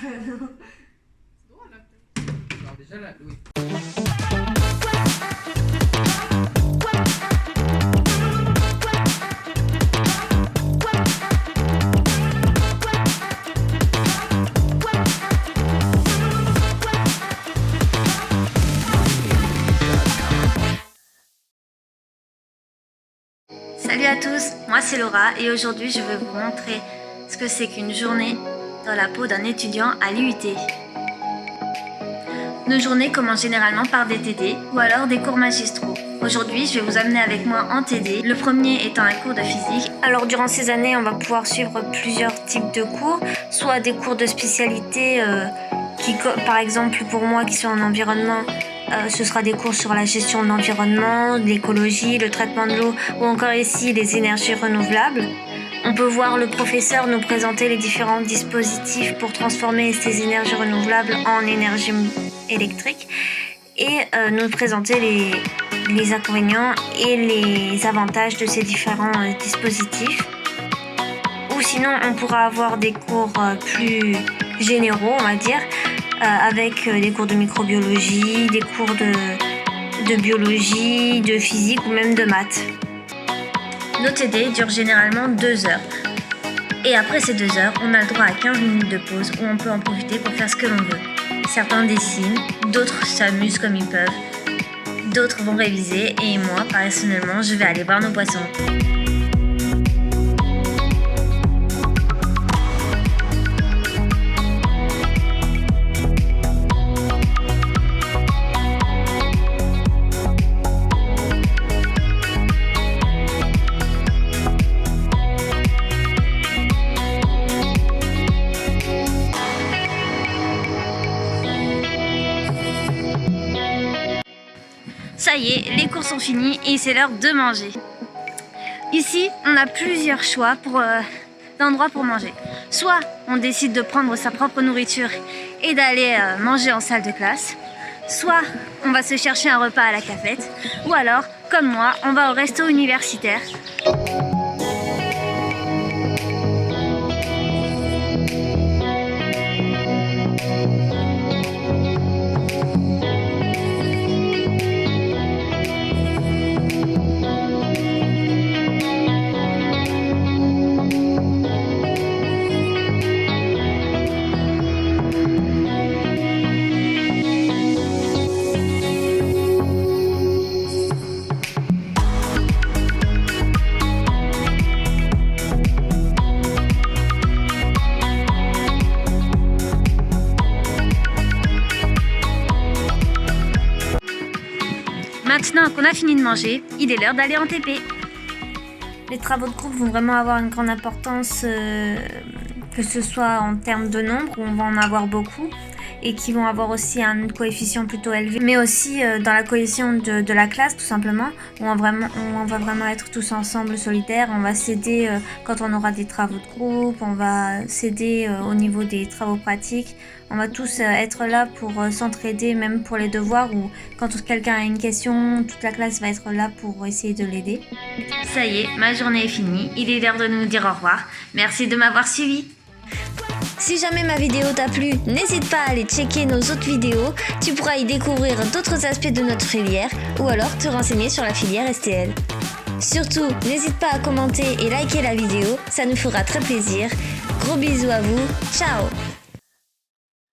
Alors déjà là, oui. Salut à tous, moi c'est Laura et aujourd'hui je vais vous montrer ce que c'est qu'une journée dans la peau d'un étudiant à l'UIT. Nos journées commencent généralement par des TD ou alors des cours magistraux. Aujourd'hui je vais vous amener avec moi en TD, le premier étant un cours de physique. Alors durant ces années on va pouvoir suivre plusieurs types de cours, soit des cours de spécialité qui par exemple pour moi qui sont en environnement, ce sera des cours sur la gestion de l'environnement, l'écologie, le traitement de l'eau ou encore ici les énergies renouvelables. On peut voir le professeur nous présenter les différents dispositifs pour transformer ces énergies renouvelables en énergie électrique et nous présenter les inconvénients et les avantages de ces différents dispositifs. Ou sinon on pourra avoir des cours plus généraux, on va dire, avec des cours de microbiologie, des cours de biologie, de physique ou même de maths. Nos TD durent généralement 2 heures. Et après ces 2 heures, on a le droit à 15 minutes de pause où on peut en profiter pour faire ce que l'on veut. Certains dessinent, d'autres s'amusent comme ils peuvent, d'autres vont réviser et moi, personnellement, je vais aller boire nos boissons. Ça y est, les cours sont finis et c'est l'heure de manger. Ici, on a plusieurs choix d'endroits pour manger. Soit on décide de prendre sa propre nourriture et d'aller manger en salle de classe. Soit on va se chercher un repas à la cafette. Ou alors, comme moi, on va au resto universitaire. Maintenant qu'on a fini de manger, il est l'heure d'aller en TP. Les travaux de groupe vont vraiment avoir une grande importance, que ce soit en termes de nombre, où on va en avoir beaucoup, et qui vont avoir aussi un coefficient plutôt élevé, mais aussi dans la cohésion de la classe tout simplement, où on va vraiment être tous ensemble solidaires, on va s'aider quand on aura des travaux de groupe, on va s'aider au niveau des travaux pratiques, on va tous être là pour s'entraider, même pour les devoirs, ou quand quelqu'un a une question, toute la classe va être là pour essayer de l'aider. Ça y est, ma journée est finie, il est l'heure de nous dire au revoir, merci de m'avoir suivi. Si jamais ma vidéo t'a plu, n'hésite pas à aller checker nos autres vidéos, tu pourras y découvrir d'autres aspects de notre filière ou alors te renseigner sur la filière STL. Surtout, n'hésite pas à commenter et liker la vidéo, ça nous fera très plaisir. Gros bisous à vous, ciao!